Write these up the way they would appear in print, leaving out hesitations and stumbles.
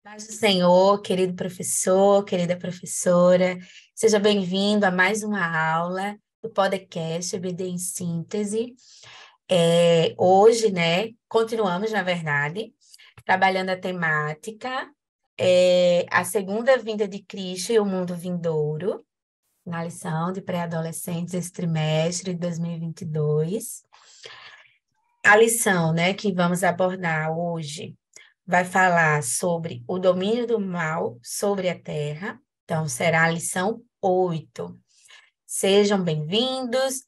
Paz do Senhor, querido professor, querida professora, seja bem-vindo a mais uma aula do podcast EBD em Síntese. Hoje, né, continuamos, na verdade, trabalhando a temática, a segunda vinda de Cristo e o mundo vindouro, na lição de pré-adolescentes esse trimestre de 2022. A lição, né, que vamos abordar hoje vai falar sobre o domínio do mal sobre a terra. Então, será a lição 8. Sejam bem-vindos,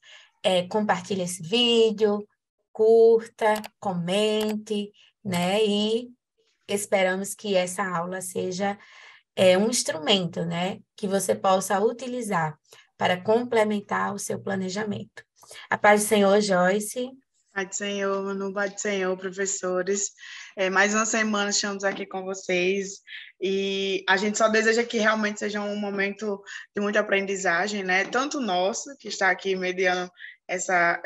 compartilhe esse vídeo, curta, comente, né? E esperamos que essa aula seja um instrumento, né? Que você possa utilizar para complementar o seu planejamento. A paz do Senhor, Joyce. Pai do Senhor, Manu, Pai do Senhor, professores. Mais uma semana estamos aqui com vocês e a gente só deseja que realmente seja um momento de muita aprendizagem, né? Tanto nosso, que está aqui mediando essa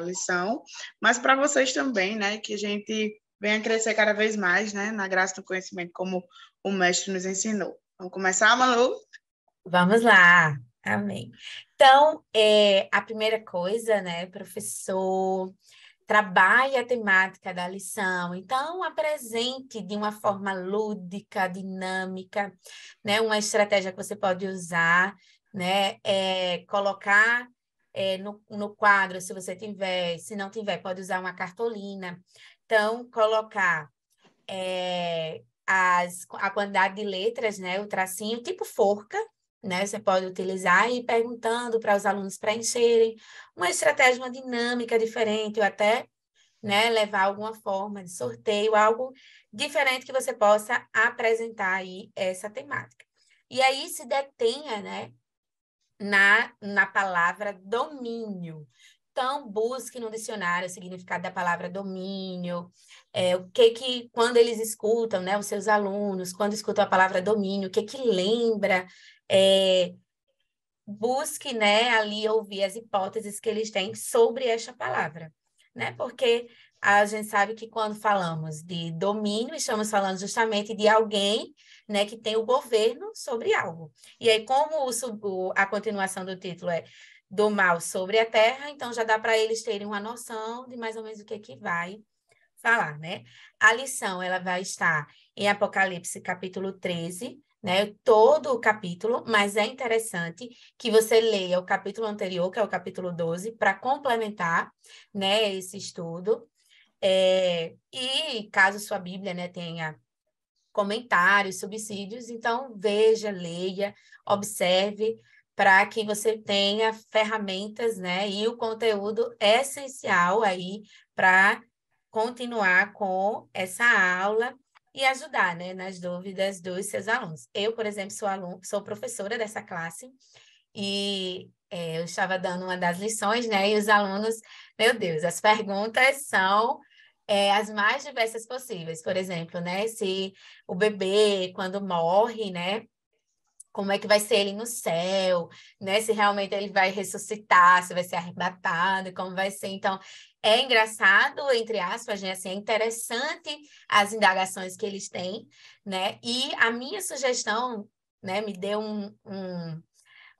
lição, mas para vocês também, né? Que a gente venha crescer cada vez mais, né? Na graça do conhecimento, como o mestre nos ensinou. Vamos começar, Manu? Vamos lá, amém. Então, a primeira coisa, né, professor, trabalhe a temática da lição. Então, apresente de uma forma lúdica, dinâmica, né, uma estratégia que você pode usar, né, colocar no quadro, se você tiver, se não tiver, pode usar uma cartolina. Então, colocar a quantidade de letras, né, o tracinho, tipo forca, né? Você pode utilizar e ir perguntando para os alunos preencherem uma estratégia, uma dinâmica diferente, ou até, né, levar alguma forma de sorteio, algo diferente que você possa apresentar aí essa temática. E aí se detenha, né, na palavra domínio. Então, busque no dicionário o significado da palavra domínio, quando eles escutam, né, os seus alunos, quando escutam a palavra domínio, o que lembra, busque, né, ali ouvir as hipóteses que eles têm sobre esta palavra, né, porque a gente sabe que quando falamos de domínio, estamos falando justamente de alguém, né, que tem o governo sobre algo. E aí, como a continuação do título é do mal sobre a terra, então já dá para eles terem uma noção de mais ou menos o que vai falar, né? A lição, ela vai estar em Apocalipse, capítulo 13, né? Todo o capítulo, mas é interessante que você leia o capítulo anterior, que é o capítulo 12, para complementar, né, esse estudo. E caso sua Bíblia, né, tenha comentários, subsídios, então veja, leia, observe, para que você tenha ferramentas, né, e o conteúdo essencial aí para continuar com essa aula e ajudar, né, nas dúvidas dos seus alunos. Eu, por exemplo, sou professora dessa classe e eu estava dando uma das lições, né, e os alunos, meu Deus, as perguntas são as mais diversas possíveis. Por exemplo, né, se o bebê, quando morre, né, como é que vai ser ele no céu, né? Se realmente ele vai ressuscitar, se vai ser arrebatado, como vai ser. Então, é engraçado, entre aspas, né? Assim, é interessante as indagações que eles têm, né? E a minha sugestão, né, me deu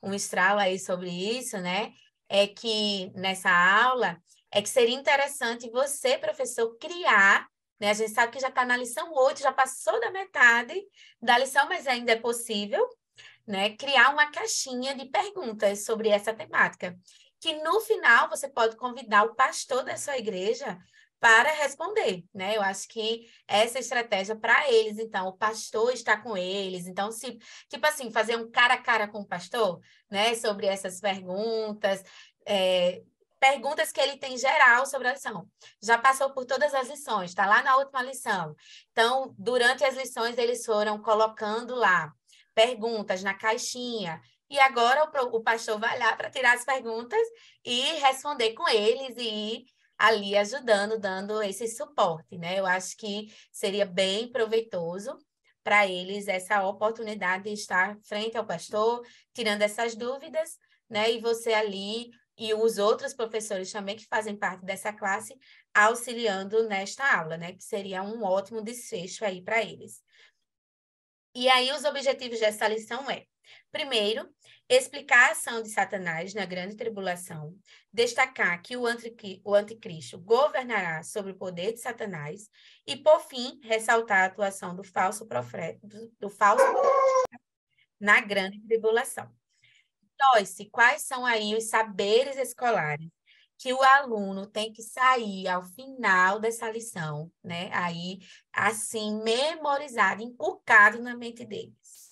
um estralo aí sobre isso, né? É que nessa aula é que seria interessante você, professor, criar, né? A gente sabe que já está na lição 8, já passou da metade da lição, mas ainda é possível, né, criar uma caixinha de perguntas sobre essa temática, que no final você pode convidar o pastor da sua igreja para responder, né? Eu acho que essa estratégia para eles, então, o pastor está com eles, então, se, tipo assim, fazer um cara a cara com o pastor, né, sobre essas perguntas, perguntas que ele tem geral sobre a lição. Já passou por todas as lições, está lá na última lição. Então, durante as lições, eles foram colocando lá perguntas na caixinha. E agora o pastor vai lá para tirar as perguntas e responder com eles e ir ali ajudando, dando esse suporte, né? Eu acho que seria bem proveitoso para eles essa oportunidade de estar frente ao pastor, tirando essas dúvidas, né? E você ali e os outros professores também que fazem parte dessa classe auxiliando nesta aula, né? Que seria um ótimo desfecho aí para eles. E aí os objetivos dessa lição primeiro, explicar a ação de Satanás na grande tribulação, destacar que o anticristo governará sobre o poder de Satanás e, por fim, ressaltar a atuação do falso profeta, na grande tribulação. Joyce, quais são aí os saberes escolares que o aluno tem que sair ao final dessa lição, né? Aí, assim, memorizado, inculcado na mente deles.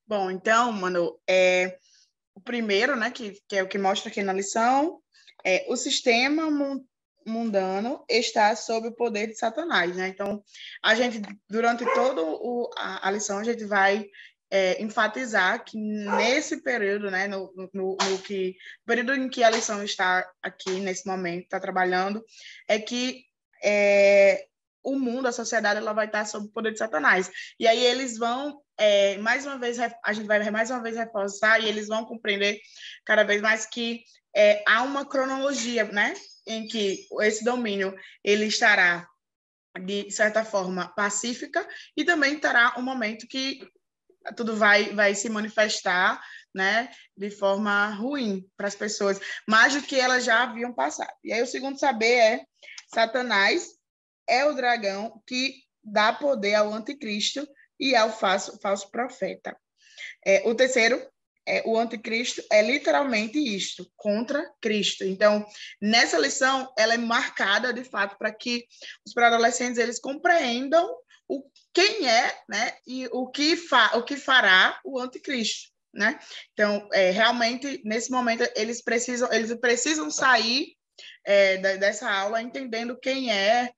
Bom, então, mano, o primeiro, né, que é o que mostra aqui na lição, o sistema mundano está sob o poder de Satanás, né? Então, a gente, durante toda a lição, a gente vai enfatizar que nesse período, né, no período em que a lição está aqui, nesse momento, está trabalhando, é que o mundo, a sociedade, ela vai estar sob o poder de Satanás. E aí eles vão, mais uma vez, a gente vai mais uma vez reforçar, e eles vão compreender cada vez mais que há uma cronologia, né, em que esse domínio ele estará, de certa forma, pacífica, e também terá um momento que tudo vai se manifestar, né, de forma ruim para as pessoas, mais do que elas já haviam passado. E aí o segundo saber Satanás é o dragão que dá poder ao anticristo e ao falso profeta. O terceiro, o anticristo é literalmente isto, contra Cristo. Então, nessa lição, ela é marcada, de fato, para que os pré-adolescentes eles compreendam quem é, né, e o que fará o anticristo, né? Então, realmente, nesse momento, eles precisam sair dessa aula entendendo quem é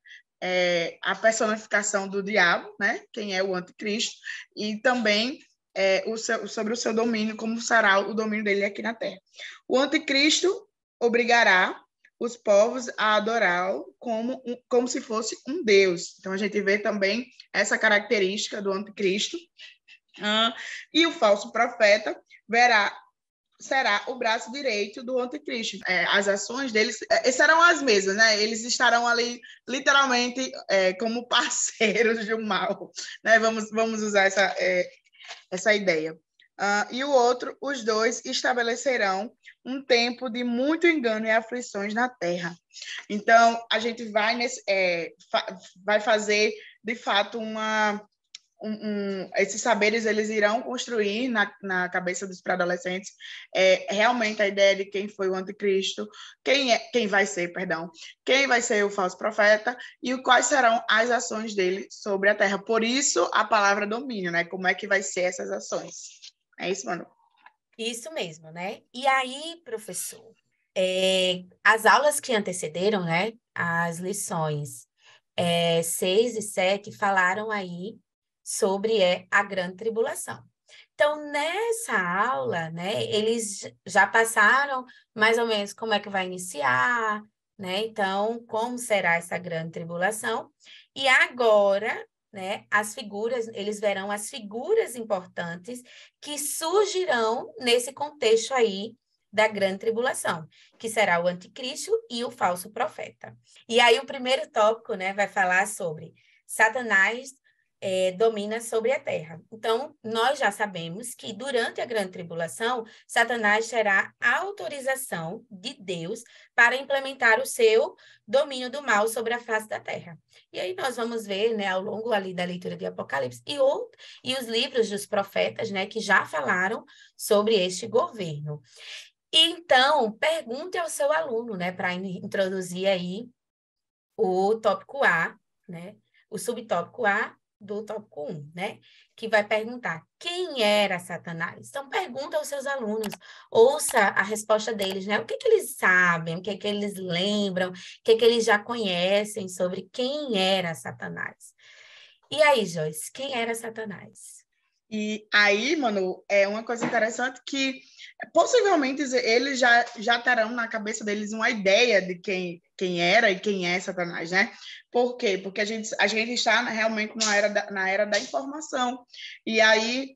a personificação do diabo, né? Quem é o anticristo, e também sobre o seu domínio, como será o domínio dele aqui na Terra. O anticristo obrigará os povos a adorá-lo como se fosse um Deus. Então, a gente vê também essa característica do anticristo. E o falso profeta será o braço direito do anticristo. As ações deles serão as mesmas, né? Eles estarão ali, literalmente, como parceiros do mal. Né? Vamos usar essa ideia. E o outro, os dois estabelecerão um tempo de muito engano e aflições na terra. Então, a gente vai fazer, de fato, esses saberes eles irão construir na cabeça dos pré-adolescentes realmente a ideia de quem foi o anticristo, quem vai ser o falso profeta e quais serão as ações dele sobre a terra. Por isso, a palavra domínio, né? Como é que vai ser essas ações? É isso, Manu? Isso mesmo, né? E aí, professor, as aulas que antecederam, né? As lições 6 e 7 falaram aí sobre a grande tribulação. Então, nessa aula, né, eles já passaram mais ou menos como é que vai iniciar, né? Então, como será essa grande tribulação? E agora, né, eles verão as figuras importantes que surgirão nesse contexto aí da grande tribulação, que será o anticristo e o falso profeta. E aí o primeiro tópico, né, vai falar sobre Satanás domina sobre a terra. Então, nós já sabemos que durante a grande tribulação, Satanás terá autorização de Deus para implementar o seu domínio do mal sobre a face da terra. E aí nós vamos ver, né, ao longo ali da leitura de Apocalipse e os livros dos profetas, né, que já falaram sobre este governo. Então, pergunte ao seu aluno, né, para introduzir aí o tópico A, né, o subtópico A do tópico 1, né? Que vai perguntar quem era Satanás. Então, pergunta aos seus alunos, ouça a resposta deles, né? O que eles sabem, o que eles lembram, o que eles já conhecem sobre quem era Satanás. E aí, Joyce, quem era Satanás? E aí, mano, é uma coisa interessante que possivelmente eles já terão na cabeça deles uma ideia de quem era e quem é Satanás, né? Por quê? Porque a gente está realmente na era da informação. E aí,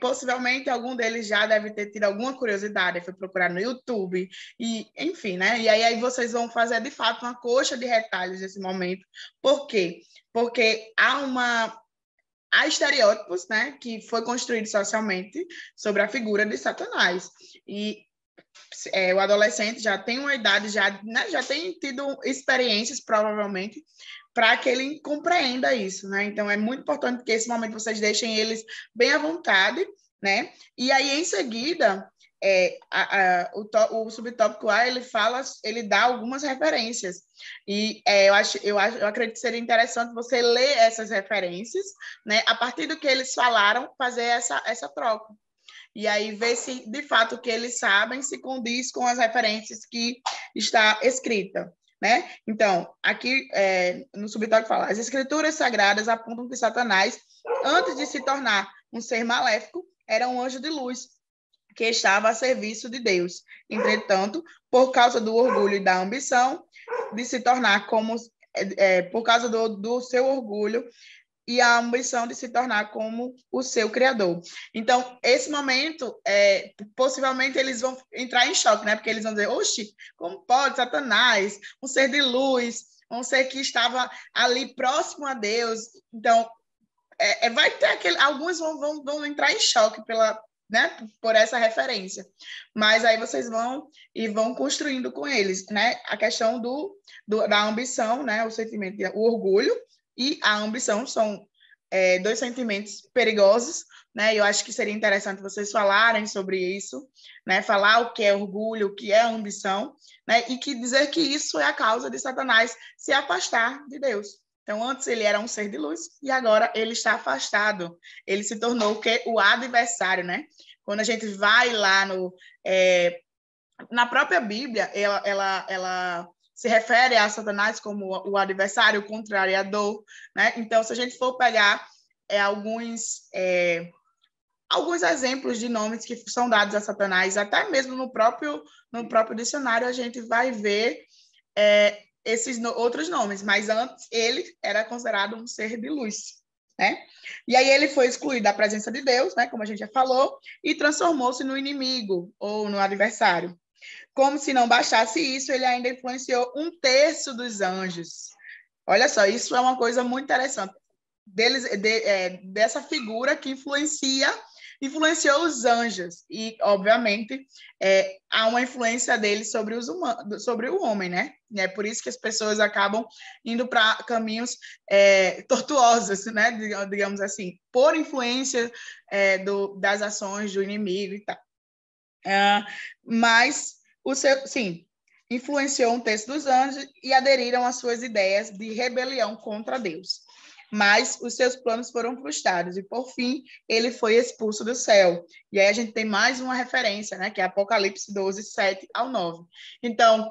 possivelmente, algum deles já deve ter tido alguma curiosidade, foi procurar no YouTube, e enfim, né? E aí vocês vão fazer, de fato, uma coxa de retalhos nesse momento. Por quê? Porque há há estereótipos, né, que foi construído socialmente sobre a figura de Satanás. E o adolescente já tem uma idade, já tem tido experiências, provavelmente, para que ele compreenda isso, né? Então, é muito importante que esse momento vocês deixem eles bem à vontade, né? E aí, em seguida, o subtópico A, ele dá algumas referências. E eu acredito que seria interessante você ler essas referências, né? A partir do que eles falaram, fazer essa troca. E aí ver se, de fato, o que eles sabem se condiz com as referências que está escrita. Né? Então, aqui no subtópico fala, as escrituras sagradas apontam que Satanás, antes de se tornar um ser maléfico, era um anjo de luz, que estava a serviço de Deus. Entretanto, por causa do orgulho e da ambição de se tornar como... por causa do seu orgulho e a ambição de se tornar como o seu criador. Então, esse momento, possivelmente eles vão entrar em choque, né? Porque eles vão dizer, oxe, como pode Satanás, um ser de luz, um ser que estava ali próximo a Deus. Então, vai ter alguns vão entrar em choque né, por essa referência. Mas aí vocês vão construindo com eles, né? A questão da ambição, né? O sentimento, o orgulho, e a ambição são dois sentimentos perigosos, né? Eu acho que seria interessante vocês falarem sobre isso, né? Falar o que é orgulho, o que é ambição, né? E dizer que isso é a causa de Satanás se afastar de Deus. Então, antes ele era um ser de luz e agora ele está afastado. Ele se tornou o adversário, né? Quando a gente vai lá na própria Bíblia, ela se refere a Satanás como o adversário, o contrariador, né? Então, se a gente for pegar alguns exemplos de nomes que são dados a Satanás, até mesmo no próprio dicionário, a gente vai ver esses outros nomes, mas antes ele era considerado um ser de luz, né? E aí ele foi excluído da presença de Deus, né? Como a gente já falou, e transformou-se no inimigo ou no adversário. Como se não bastasse isso, ele ainda influenciou 1/3 dos anjos. Olha só, isso é uma coisa muito interessante. Dessa figura que influenciou os anjos. E, obviamente, há uma influência dele sobre o homem, né? É por isso que as pessoas acabam indo para caminhos tortuosos, né? Digamos assim, por influência das ações do inimigo e tal. Mas sim, influenciou 1/3 dos anjos e aderiram às suas ideias de rebelião contra Deus. Mas os seus planos foram frustrados e, por fim, ele foi expulso do céu. E aí a gente tem mais uma referência, né, que é Apocalipse 12, 7 ao 9. Então,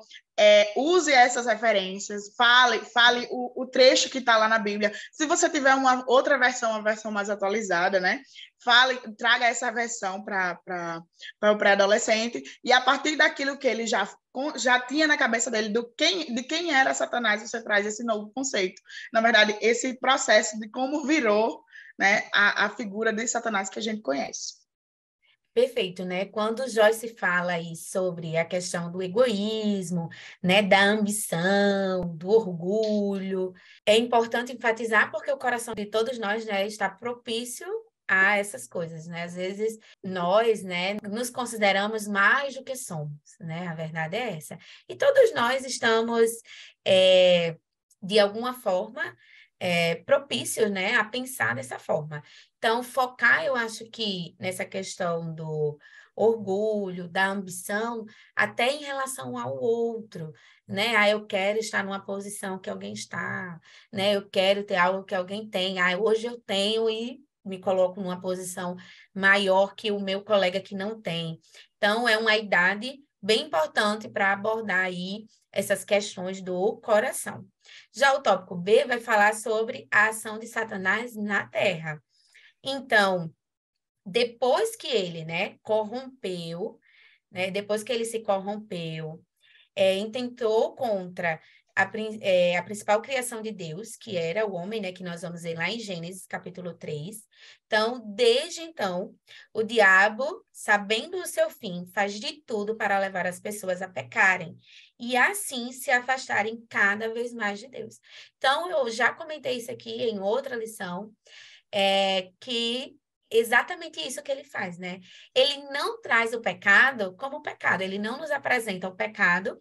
use essas referências, fale o trecho que está lá na Bíblia. Se você tiver uma outra versão, uma versão mais atualizada, né, traga essa versão para o pré-adolescente, e a partir daquilo que ele já tinha na cabeça dele de quem era Satanás, você traz esse novo conceito. Na verdade, esse processo de como virou, né, a figura de Satanás que a gente conhece. Perfeito, né? Quando Joyce fala aí sobre a questão do egoísmo, né, da ambição, do orgulho, é importante enfatizar porque o coração de todos nós, né, está propício a essas coisas, né? Às vezes nós, né, nos consideramos mais do que somos, né? A verdade é essa. E todos nós estamos, de alguma forma, propícios, né, a pensar dessa forma. Então, focar, eu acho que nessa questão do orgulho, da ambição, até em relação ao outro, né? Ah, eu quero estar numa posição que alguém está, né? Eu quero ter algo que alguém tem. Ah, hoje eu tenho e me coloco numa posição maior que o meu colega que não tem. Então, é uma idade bem importante para abordar aí essas questões do coração. Já o tópico B vai falar sobre a ação de Satanás na Terra. Então, depois que ele, né, corrompeu, né, depois que ele se corrompeu, intentou contra a principal criação de Deus, que era o homem, né, que nós vamos ver lá em Gênesis, capítulo 3. Então, desde então, o diabo, sabendo o seu fim, faz de tudo para levar as pessoas a pecarem e assim se afastarem cada vez mais de Deus. Então, eu já comentei isso aqui em outra lição. que exatamente isso que ele faz, né? Ele não traz o pecado como pecado, ele não nos apresenta o pecado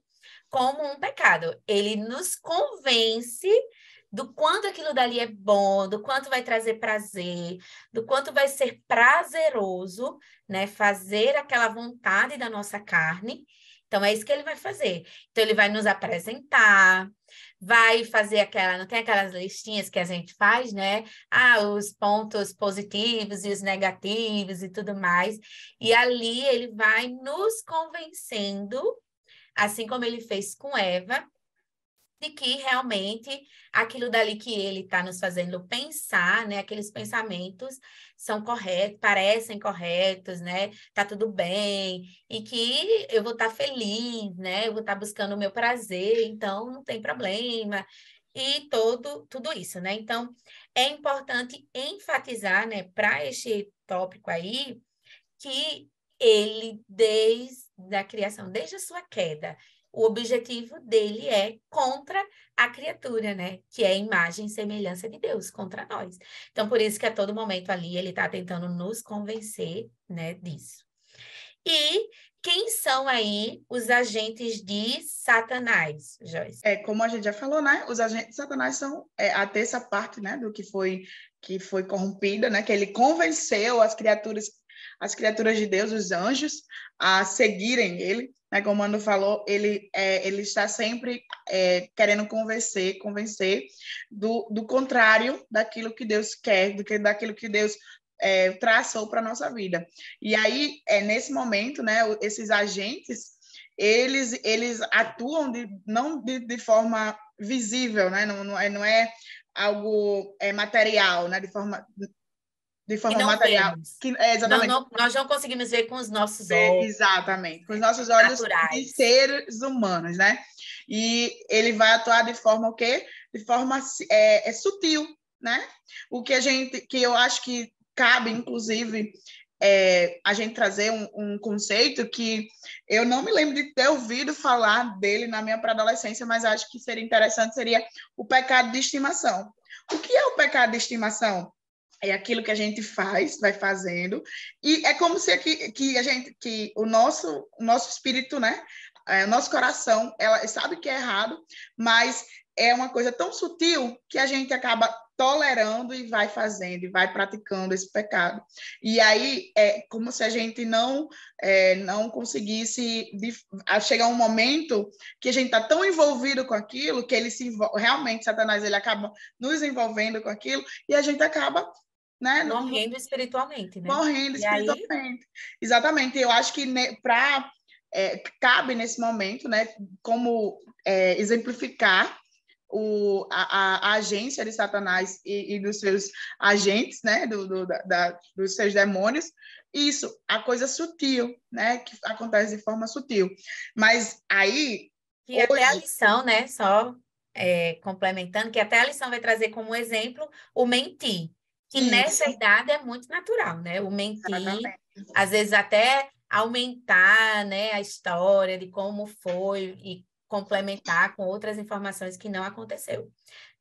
como um pecado. Ele nos convence do quanto aquilo dali é bom, do quanto vai trazer prazer, do quanto vai ser prazeroso, né? Fazer aquela vontade da nossa carne. Então, é isso que ele vai fazer. Então, ele vai nos apresentar, vai fazer aquela, não tem aquelas listinhas que a gente faz, né? Ah, os pontos positivos e os negativos e tudo mais. E ali ele vai nos convencendo, assim como ele fez com Eva, de que realmente aquilo dali que ele está nos fazendo pensar, né? Aqueles pensamentos são corretos, parecem corretos, né? Tá tudo bem, e que eu vou estar feliz, né? Eu vou estar buscando o meu prazer, então não tem problema. E tudo isso, né? Então, é importante enfatizar, né, para este tópico aí, que ele, desde a criação, desde a sua queda, o objetivo dele é contra a criatura, né? Que é a imagem e semelhança de Deus, contra nós. Então, por isso que a todo momento ali ele está tentando nos convencer, né, disso. E quem são aí os agentes de Satanás, Joyce? Como a gente já falou, né? Os agentes de Satanás são a terça parte, né, do que foi corrompida, né? Que ele convenceu as criaturas de Deus, os anjos, a seguirem ele. Né? Como o Mano falou, ele está sempre querendo convencer do contrário daquilo que Deus quer, daquilo que Deus traçou para a nossa vida. E aí, nesse momento, né, esses agentes, eles atuam não de forma visível, né? Não é algo material, né? De Que forma não material. vemos. Exatamente. Nós não conseguimos ver com os nossos olhos, Exatamente. Com os nossos olhos de naturais. seres humanos, né? E ele vai atuar de forma o quê? De forma sutil, né? Que eu acho que cabe, inclusive, a gente trazer um conceito que eu não me lembro de ter ouvido falar dele na minha pré-adolescência, mas acho que seria interessante, seria o pecado de estimação. O que é o pecado de estimação? É aquilo que a gente vai fazendo, e é como se que o nosso espírito, né, o nosso coração, ela sabe que é errado, mas é uma coisa tão sutil que a gente acaba tolerando e vai fazendo, e vai praticando esse pecado. E aí é como se a gente não conseguisse chegar um momento que a gente está tão envolvido com aquilo, que ele realmente, Satanás, ele acaba nos envolvendo com aquilo, e a gente acaba, né, Morrendo espiritualmente, né? morrendo E aí, espiritualmente. Exatamente. Eu acho que cabe nesse momento, né, como exemplificar a agência de Satanás e dos seus agentes, né, dos seus demônios, isso, a coisa sutil, né, que acontece de forma sutil. Mas aí, que até a hoje, lição, né? Só complementando, que até a lição vai trazer como exemplo o mentir, que isso, nessa idade é muito natural, né? O mentir, exatamente. às vezes até aumentar, né, a história de como foi e complementar com outras informações que não aconteceu,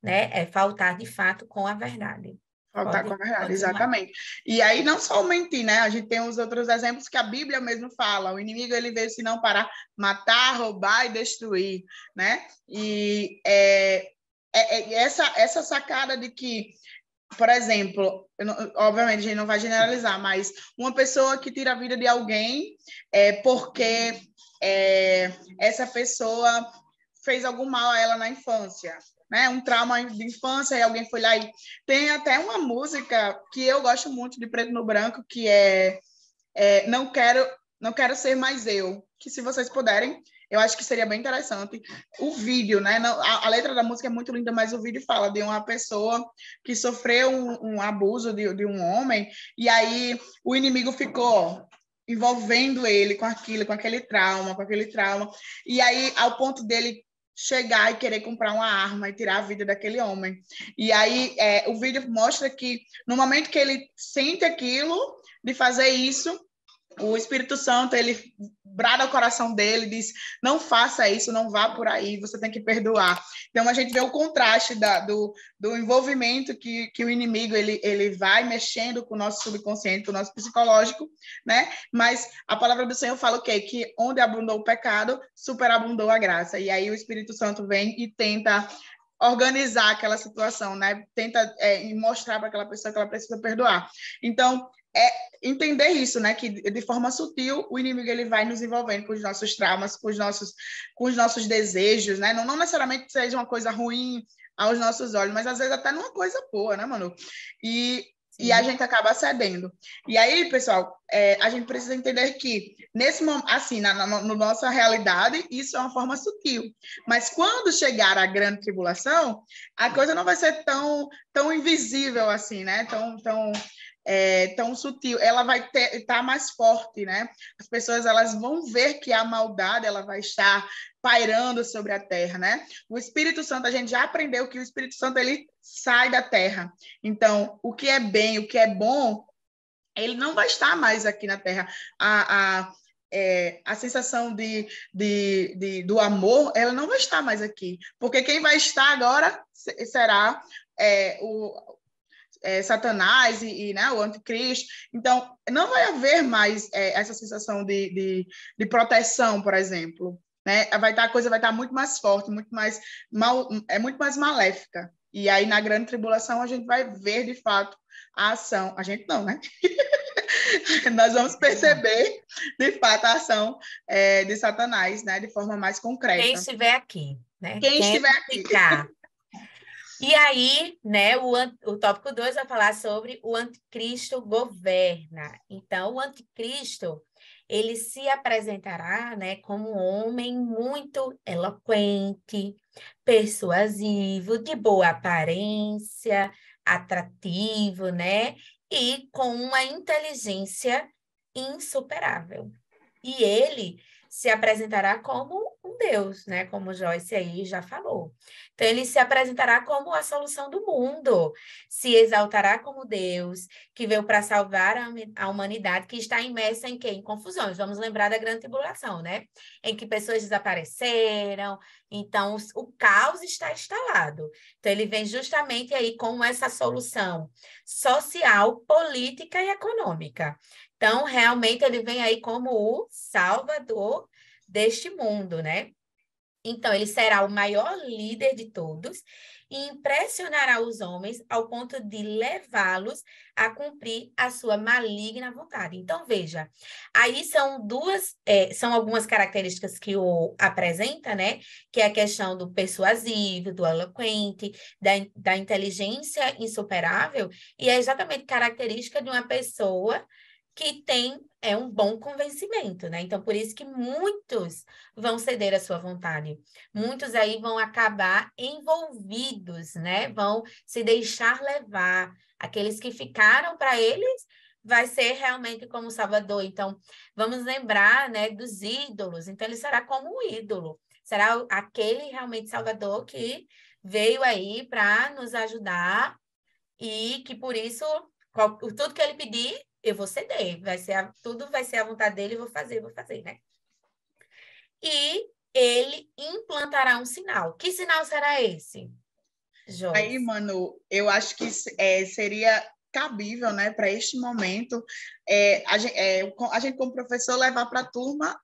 né? É faltar de fato com a verdade. Faltar com Pode a verdade, continuar. exatamente. E aí, não só o mentir, né? A gente tem os outros exemplos que a Bíblia mesmo fala. O inimigo, ele veio senão para matar, roubar e destruir, né? E essa sacada de que, por exemplo, obviamente a gente não vai generalizar, mas uma pessoa que tira a vida de alguém porque essa pessoa fez algum mal a ela na infância, né? Um trauma de infância, e alguém foi lá e tem até uma música que eu gosto muito de Preto no Branco, que não quero ser mais eu, que se vocês puderem, eu acho que seria bem interessante. O vídeo, né? A letra da música é muito linda, mas o vídeo fala de uma pessoa que sofreu um abuso de um homem, e aí o inimigo ficou envolvendo ele com aquilo, com aquele trauma, e aí ao ponto dele chegar e querer comprar uma arma e tirar a vida daquele homem. E aí o vídeo mostra que no momento que ele sente aquilo, de fazer isso, o Espírito Santo, ele brada o coração dele, diz, não faça isso, não vá por aí, você tem que perdoar. Então, a gente vê o contraste do envolvimento que o inimigo, ele vai mexendo com o nosso subconsciente, com o nosso psicológico, né? Mas a palavra do Senhor fala o quê? Que onde abundou o pecado, superabundou a graça. E aí o Espírito Santo vem e tenta organizar aquela situação, né? Tenta mostrar para aquela pessoa que ela precisa perdoar. Então, entender isso, né? Que de forma sutil o inimigo ele vai nos envolvendo com os nossos traumas, com os nossos desejos, né? Não necessariamente seja uma coisa ruim aos nossos olhos, mas às vezes até numa coisa boa, né, Manu? E a gente acaba cedendo. E aí, pessoal, a gente precisa entender que, nesse momento, assim, na nossa realidade, isso é uma forma sutil. Mas quando chegar a grande tribulação, a coisa não vai ser tão invisível assim, né? Tão sutil, ela vai estar mais forte, né? As pessoas elas vão ver que a maldade ela vai estar pairando sobre a terra, né? O Espírito Santo, a gente já aprendeu que o Espírito Santo ele sai da terra. Então, o que é bem, o que é bom, ele não vai estar mais aqui na terra. A sensação do amor, ela não vai estar mais aqui. Porque quem vai estar agora será Satanás né, o anticristo. Então, não vai haver mais essa sensação de proteção, por exemplo. Né? A coisa vai estar muito mais forte, muito mais maléfica. E aí, na grande tribulação, a gente vai ver, de fato, a ação. A gente não, né? Nós vamos perceber, de fato, a ação de Satanás, né? De forma mais concreta. Quem estiver aqui, né? Quem estiver aqui. E aí, né, o tópico 2 vai falar sobre o anticristo governa. Então, o anticristo, ele se apresentará, né, como um homem muito eloquente, persuasivo, de boa aparência, atrativo, né, e com uma inteligência insuperável. E ele se apresentará como um Deus, né? Como Joyce aí já falou. Então, ele se apresentará como a solução do mundo, se exaltará como Deus, que veio para salvar a humanidade, que está imersa em quê? Em confusões. Vamos lembrar da grande tribulação, né? Em que pessoas desapareceram, então o caos está instalado. Então, ele vem justamente aí com essa solução social, política e econômica. Então, realmente, ele vem aí como o salvador deste mundo, né? Então, ele será o maior líder de todos e impressionará os homens ao ponto de levá-los a cumprir a sua maligna vontade. Então, veja, aí são algumas características que o apresenta, né? Que é a questão do persuasivo, do eloquente, da inteligência insuperável, e é exatamente característica de uma pessoa que tem um bom convencimento, né? Então, por isso que muitos vão ceder à sua vontade. Muitos aí vão acabar envolvidos, né? Vão se deixar levar. Aqueles que ficaram para eles vai ser realmente como Salvador. Então, vamos lembrar, né, dos ídolos. Então, ele será como um ídolo. Será aquele realmente Salvador que veio aí para nos ajudar e que, por isso, tudo que ele pedir, eu vou ceder, tudo vai ser a vontade dele, eu vou fazer, né? E ele implantará um sinal. Que sinal será esse, Joyce? Aí, Manu, eu acho que seria cabível, né, para este momento, a gente, como professor, levar para a turma,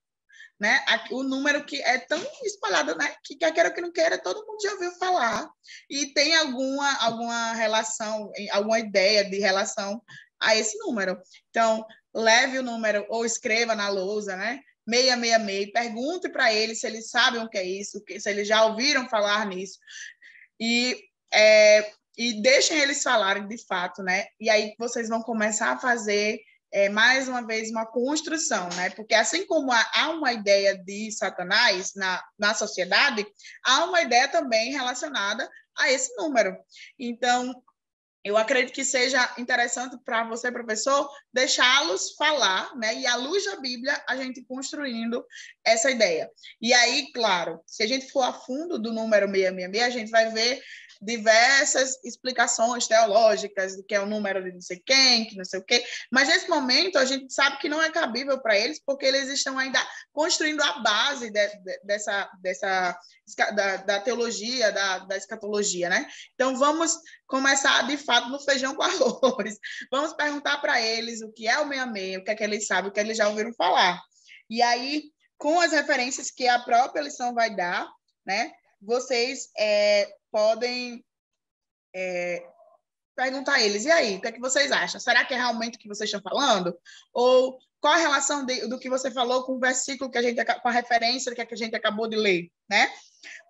né, o número que é tão espalhado, né, que quer queira ou que não queira, todo mundo já ouviu falar, e tem alguma relação, alguma ideia de relação a esse número. Então, leve o número ou escreva na lousa, né? 666, pergunte para eles se eles sabem o que é isso, se eles já ouviram falar nisso. E deixem eles falarem de fato, né? E aí vocês vão começar a fazer mais uma vez uma construção, né? Porque assim como há uma ideia de Satanás na sociedade, há uma ideia também relacionada a esse número. Então, eu acredito que seja interessante para você, professor, deixá-los falar, né? E à luz da Bíblia, a gente construindo essa ideia. E aí, claro, se a gente for a fundo do número 666, a gente vai ver diversas explicações teológicas do que é o número de não sei quem, que não sei o quê, mas nesse momento a gente sabe que não é cabível para eles, porque eles estão ainda construindo a base da teologia, da escatologia, né? Então, vamos começar, de fato, no feijão com arroz. Vamos perguntar para eles o que é o 66, o que é que eles sabem, o que eles já ouviram falar. E aí, com as referências que a própria lição vai dar, né, vocês podem perguntar a eles, e aí, o que é que vocês acham? Será que é realmente o que vocês estão falando? Ou qual a relação do que você falou com o versículo, com a referência que a gente acabou de ler, né?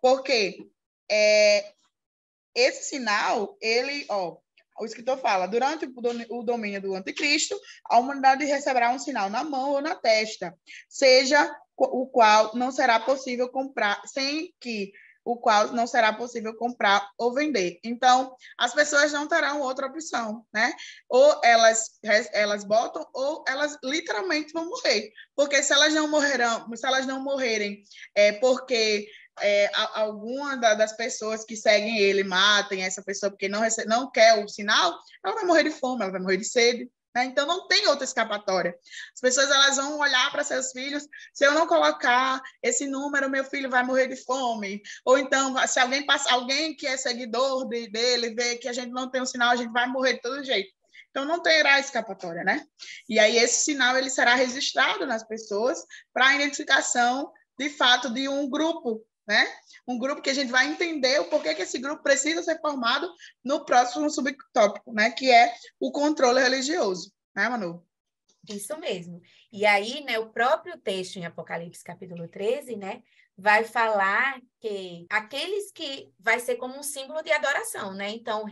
Porque esse sinal, o escritor fala, durante o domínio do anticristo, a humanidade receberá um sinal na mão ou na testa, seja o qual não será possível comprar, o qual não será possível comprar ou vender. Então, as pessoas não terão outra opção, né? Ou elas botam, ou elas literalmente vão morrer. Porque se elas não morrerem, porque alguma das pessoas que seguem ele matem essa pessoa porque não quer o sinal, ela vai morrer de fome, ela vai morrer de sede. Né? Então, não tem outra escapatória. As pessoas elas vão olhar para seus filhos, se eu não colocar esse número, meu filho vai morrer de fome. Ou então, se alguém que é seguidor dele vê que a gente não tem um sinal, a gente vai morrer de todo jeito. Então, não terá escapatória, né? E aí, esse sinal ele será registrado nas pessoas para a identificação, de fato, de um grupo, né? Um grupo que a gente vai entender o porquê que esse grupo precisa ser formado no próximo subtópico, né? Que é o controle religioso, né, Manu? Isso mesmo. E aí, né, o próprio texto em Apocalipse, capítulo 13, né, vai falar que aqueles que vai ser como um símbolo de adoração, né? Então,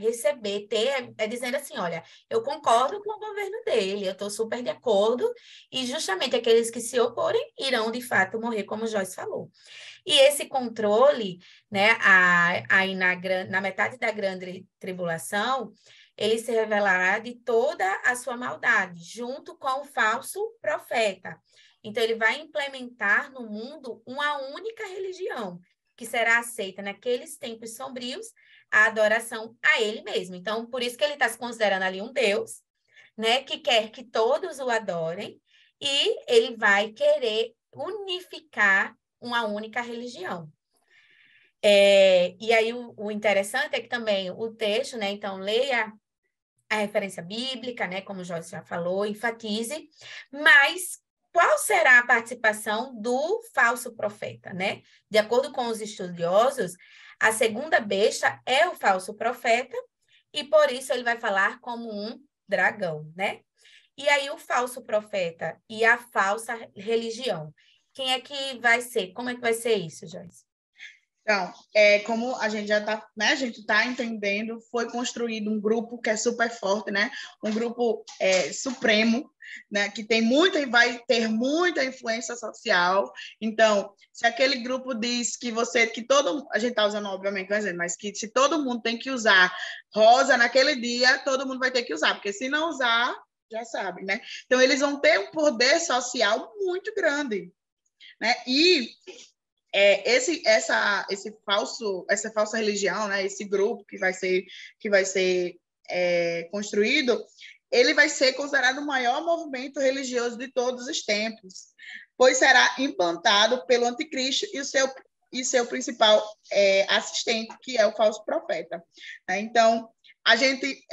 ter, dizendo assim, olha, eu concordo com o governo dele, eu estou super de acordo, e justamente aqueles que se oporem irão, de fato, morrer, como o Joyce falou. E esse controle, né, aí na metade da grande tribulação, ele se revelará de toda a sua maldade, junto com o falso profeta. Então, ele vai implementar no mundo uma única religião, que será aceita naqueles tempos sombrios, a adoração a ele mesmo. Então, por isso que ele está se considerando ali um Deus, né, que quer que todos o adorem, e ele vai querer unificar uma única religião. E aí, o interessante é que também o texto, né, então, leia a referência bíblica, né, como o Joyce já falou, enfatize, mas qual será a participação do falso profeta, né? De acordo com os estudiosos, a segunda besta é o falso profeta, e por isso ele vai falar como um dragão, né? E aí o falso profeta e a falsa religião, quem é que vai ser? Como é que vai ser isso, Joyce? Então, como a gente já está, né, a gente está entendendo, foi construído um grupo que é super forte, né? Um grupo supremo, né? Que tem vai ter muita influência social. Então, se aquele grupo diz que a gente está usando obviamente, mas que se todo mundo tem que usar rosa naquele dia, todo mundo vai ter que usar, porque se não usar, já sabe, né? Então, eles vão ter um poder social muito grande, né? E essa falsa religião, né, esse grupo que vai ser construído, ele vai ser considerado o maior movimento religioso de todos os tempos, pois será implantado pelo anticristo e seu principal assistente, que é o falso profeta. Então, a gente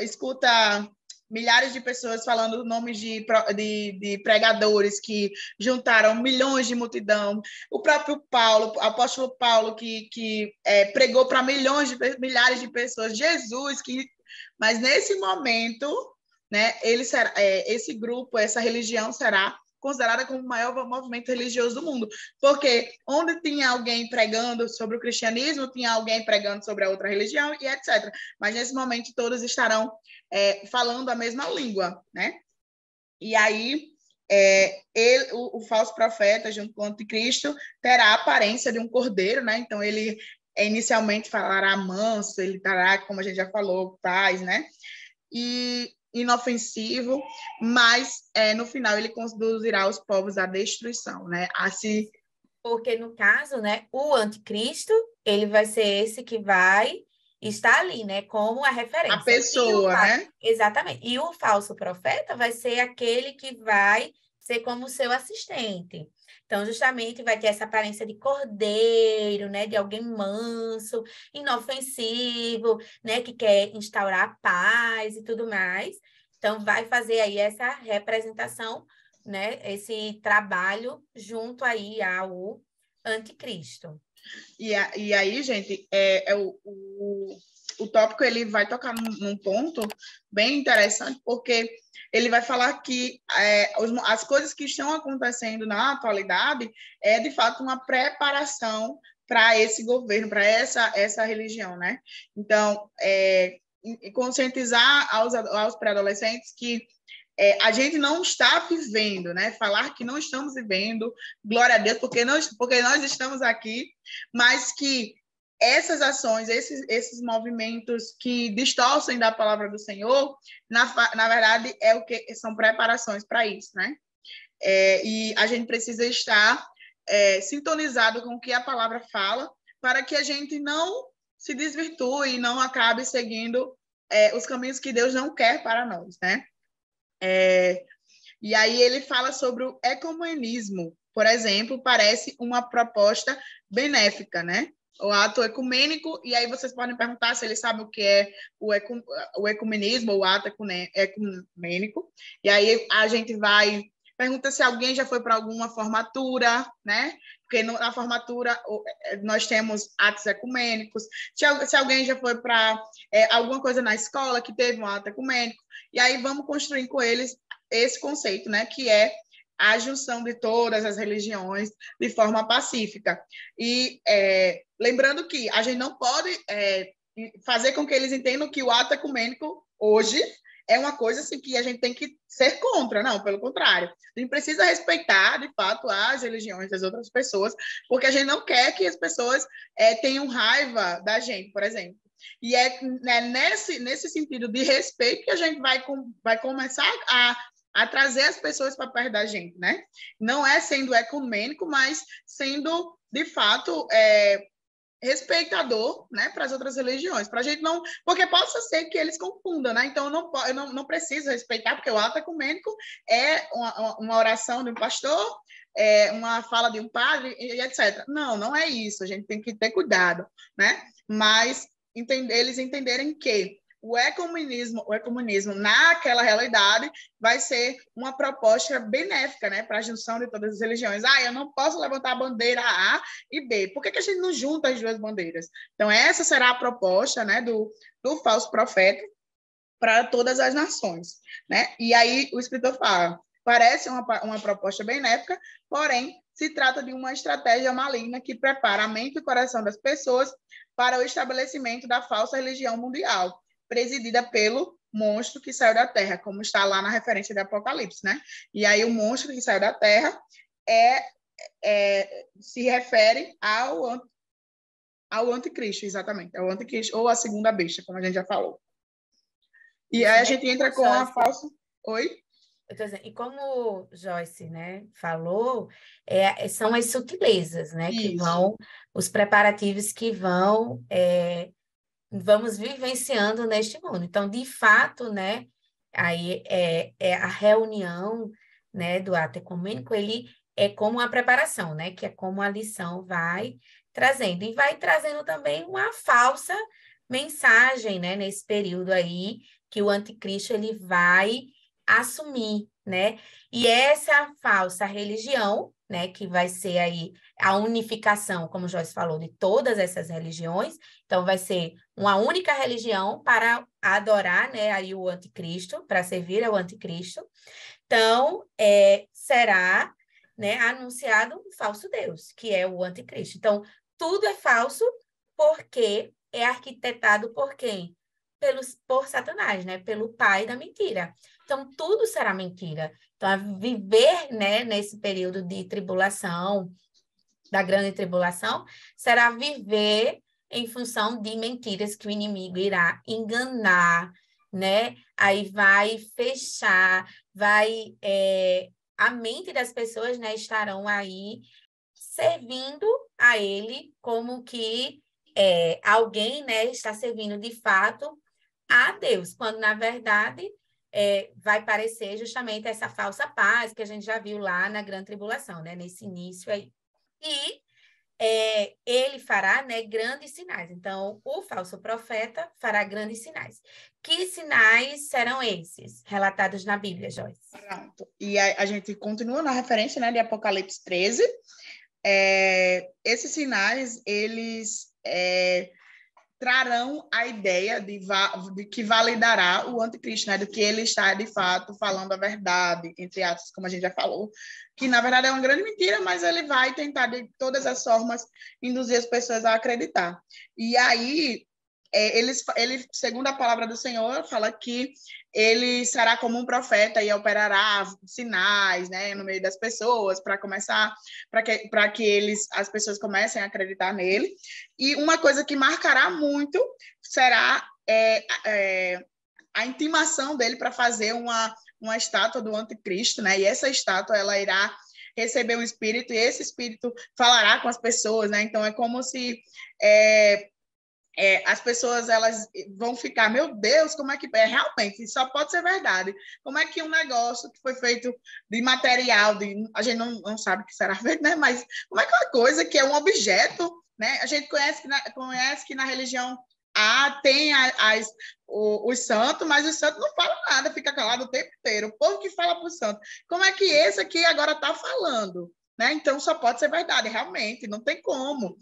escuta milhares de pessoas falando nomes de pregadores que juntaram milhões de multidão. O próprio Paulo, o apóstolo Paulo, que pregou para milhares de pessoas. Jesus, mas nesse momento, né, esse grupo, essa religião será considerada como o maior movimento religioso do mundo, porque onde tinha alguém pregando sobre o cristianismo, tinha alguém pregando sobre a outra religião e etc. Mas nesse momento todos estarão falando a mesma língua, né? E aí o falso profeta, junto com o anticristo, terá a aparência de um cordeiro, né? Então ele inicialmente falará manso, ele estará, como a gente já falou, paz, né? E inofensivo, mas no final ele conduzirá os povos à destruição, né? Porque, no caso, né, o anticristo, ele vai ser esse que vai estar ali, né, como a A referência. pessoa, né? Exatamente. E o falso profeta vai ser aquele que vai ser como seu assistente. Então, justamente, vai ter essa aparência de cordeiro, né, de alguém manso, inofensivo, né, que quer instaurar a paz e tudo mais. Então, vai fazer aí essa representação, né, esse trabalho junto aí ao anticristo. E aí, gente, o tópico ele vai tocar num ponto bem interessante, porque ele vai falar que as coisas que estão acontecendo na atualidade é, de fato, uma preparação para esse governo, para essa religião, né? Então, conscientizar aos pré-adolescentes que a gente não está vivendo, né? Falar que não estamos vivendo, glória a Deus, porque nós estamos aqui, mas que essas ações, esses movimentos que distorcem da palavra do Senhor, na verdade, é o que são preparações para isso, né? E a gente precisa estar sintonizado com o que a palavra fala, para que a gente não se desvirtue e não acabe seguindo os caminhos que Deus não quer para nós, né? E aí ele fala sobre o ecumenismo, por exemplo, parece uma proposta benéfica, né? O ato ecumênico, e aí vocês podem perguntar se ele sabe o que é o ecumenismo, ou o ato ecumênico, e aí a gente vai pergunta se alguém já foi para alguma formatura, né? Porque na formatura nós temos atos ecumênicos, se alguém já foi para alguma coisa na escola que teve um ato ecumênico, e aí vamos construir com eles esse conceito, né, que é a junção de todas as religiões de forma pacífica. E lembrando que a gente não pode fazer com que eles entendam que o ato ecumênico hoje é uma coisa assim, que a gente tem que ser contra, não, pelo contrário. A gente precisa respeitar, de fato, as religiões das outras pessoas, porque a gente não quer que as pessoas tenham raiva da gente, por exemplo. E né, nesse sentido de respeito que a gente vai começar a trazer as pessoas para perto da gente, né? Não é sendo ecumênico, mas sendo, de fato, respeitador, né, para as outras religiões, para a gente não, porque possa ser que eles confundam, né? Então eu não preciso respeitar, porque o ato ecumênico é uma oração de um pastor, uma fala de um padre e etc. Não é isso. A gente tem que ter cuidado, né? Mas eles entenderem que o ecumenismo naquela realidade vai ser uma proposta benéfica, né, para a junção de todas as religiões. Eu não posso levantar a bandeira A e B. Por que a gente não junta as duas bandeiras? Então, essa será a proposta, né, do falso profeta para todas as nações, né? E aí o escritor fala, parece uma proposta benéfica, porém se trata de uma estratégia maligna que prepara a mente e o coração das pessoas para o estabelecimento da falsa religião mundial, presidida pelo monstro que saiu da terra, como está lá na referência de Apocalipse, né? E aí o monstro que saiu da terra se refere ao anticristo, exatamente, ao anticristo, ou a segunda besta, como a gente já falou. E aí a gente entra com a falsa... Oi? Eu tô dizendo, e como Joyce, né, falou, são as sutilezas, né, que vão, os preparativos que vamos vivenciando neste mundo. Então, de fato, né, aí a reunião, né, do ato ecumênico, ele é como a preparação, né, que é como a lição vai trazendo. E vai trazendo também uma falsa mensagem, né, nesse período aí, que o anticristo, ele vai assumir, né? E essa falsa religião, né, que vai ser aí a unificação, como o Joyce falou, de todas essas religiões, então vai ser uma única religião para adorar, né, aí o anticristo, para servir ao anticristo. Então, será, né, anunciado um falso Deus, que é o anticristo. Então, tudo é falso porque é arquitetado por quem? Por Satanás, né? Pelo pai da mentira. Então, tudo será mentira. Então, viver, né, nesse período de tribulação, da grande tribulação, será viver em função de mentiras que o inimigo irá enganar, né? Aí vai fechar, a mente das pessoas, né, estarão aí servindo a ele como que alguém, né, está servindo de fato a Deus, quando na verdade vai parecer justamente essa falsa paz que a gente já viu lá na Grande Tribulação, né, nesse início aí. E ele fará, né, grandes sinais. Então, o falso profeta fará grandes sinais. Que sinais serão esses relatados na Bíblia, Joyce? Pronto. E a gente continua na referência, né, de Apocalipse 13. Esses sinais, eles trarão a ideia de que validará o anticristo, né? Do que ele está, de fato, falando a verdade, entre aspas, como a gente já falou, que, na verdade, é uma grande mentira, mas ele vai tentar, de todas as formas, induzir as pessoas a acreditar. E aí, ele, segundo a palavra do Senhor, fala que ele será como um profeta e operará sinais, né, no meio das pessoas para começar, para que as pessoas comecem a acreditar nele. E uma coisa que marcará muito será a intimação dele para fazer uma estátua do anticristo, né? E essa estátua ela irá receber um espírito e esse espírito falará com as pessoas, né? Então é como se as pessoas elas vão ficar, meu Deus, como é que realmente só pode ser verdade? Como é que um negócio que foi feito de material, a gente não sabe o que será feito, né? Mas como é que uma coisa que é um objeto, né? A gente conhece que na religião tem os santos, mas os santos não falam nada, fica calado o tempo inteiro. O povo que fala para o santo, como é que esse aqui agora está falando? Né? Então, só pode ser verdade, realmente, não tem como.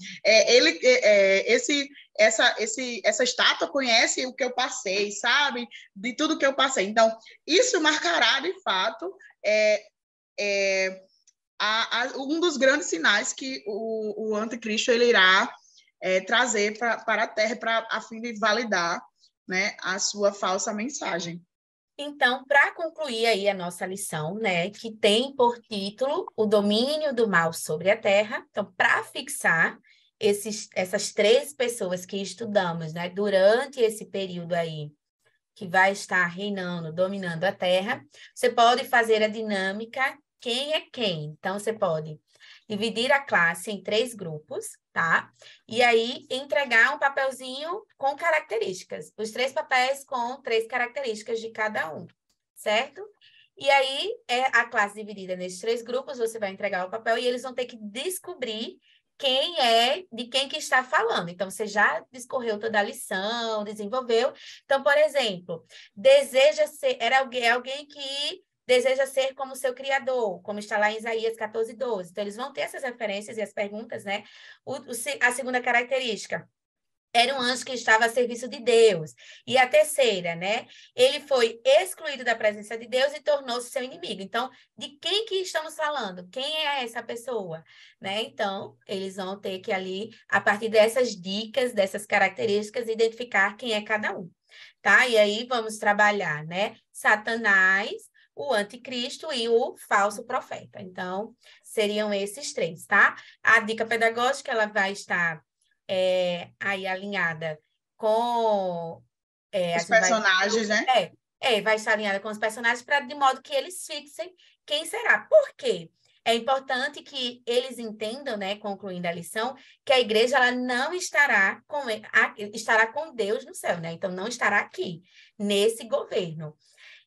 Essa estátua conhece o que eu passei, sabe? De tudo que eu passei. Então, isso marcará, de fato, um dos grandes sinais que o anticristo ele irá trazer para a Terra a fim de validar, né, a sua falsa mensagem. Então, para concluir aí a nossa lição, né, que tem por título o domínio do mal sobre a terra. Então, para fixar essas 3 pessoas que estudamos, né, durante esse período aí, que vai estar reinando, dominando a terra, você pode fazer a dinâmica quem é quem. Então, você pode dividir a classe em 3 grupos, tá? E aí, entregar um papelzinho com características. Os 3 papéis com 3 características de cada um, certo? E aí, a classe dividida nesses 3 grupos, você vai entregar o papel e eles vão ter que descobrir de quem que está falando. Então, você já discorreu toda a lição, desenvolveu. Então, por exemplo, alguém que deseja ser como seu criador, como está lá em Isaías 14:12. Então, eles vão ter essas referências e as perguntas, né? A segunda característica era um anjo que estava a serviço de Deus. E a terceira, né? Ele foi excluído da presença de Deus e tornou-se seu inimigo. Então, de quem que estamos falando? Quem é essa pessoa? Né? Então, eles vão ter que ali, a partir dessas dicas, dessas características, identificar quem é cada um. Tá? E aí, vamos trabalhar, né? Satanás, o anticristo e o falso profeta. Então, seriam esses 3, tá? A dica pedagógica, ela vai estar aí alinhada com... os personagens, né? Vai estar alinhada com os personagens de modo que eles fixem quem será. Por quê? É importante que eles entendam, né, concluindo a lição, que a igreja ela não estará com Deus no céu, né? Então, não estará aqui, nesse governo.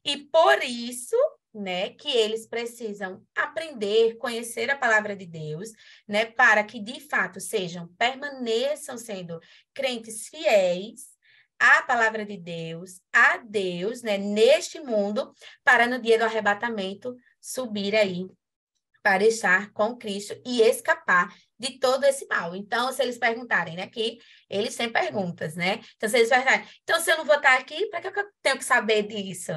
E por isso, né, que eles precisam aprender, conhecer a palavra de Deus, né, para que de fato permaneçam sendo crentes fiéis à palavra de Deus, a Deus, né, neste mundo, para no dia do arrebatamento subir aí para estar com Cristo e escapar de todo esse mal. Então, se eles perguntarem, né, que eles têm perguntas, né? Então, se eles perguntarem, então, se eu não vou estar aqui, para que eu tenho que saber disso,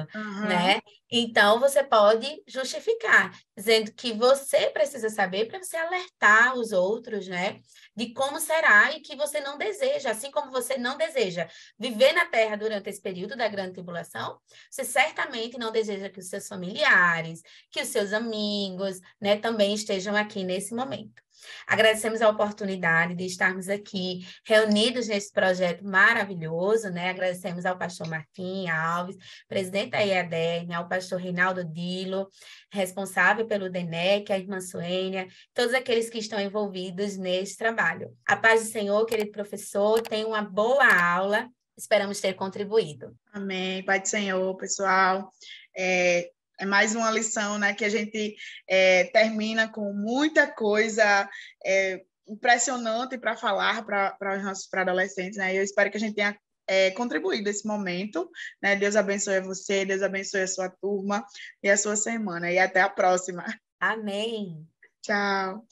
né? Então, você pode justificar, dizendo que você precisa saber para você alertar os outros, né, de como será e que você não deseja, assim como você não deseja viver na Terra durante esse período da grande tribulação, você certamente não deseja que os seus familiares, que os seus amigos, né, também estejam aqui nesse momento. Agradecemos a oportunidade de estarmos aqui reunidos nesse projeto maravilhoso, né? Agradecemos ao pastor Martim Alves, presidente da IADERN, ao pastor Reinaldo Dilo, responsável pelo DENEC, a irmã Suênia, todos aqueles que estão envolvidos nesse trabalho. A paz do Senhor, querido professor, tenha uma boa aula. Esperamos ter contribuído. Amém. Pai do Senhor, pessoal. É mais uma lição, né, que a gente termina com muita coisa impressionante para falar para os nossos adolescentes, né? Eu espero que a gente tenha contribuído esse momento, né? Deus abençoe você, Deus abençoe a sua turma e a sua semana. E até a próxima. Amém. Tchau.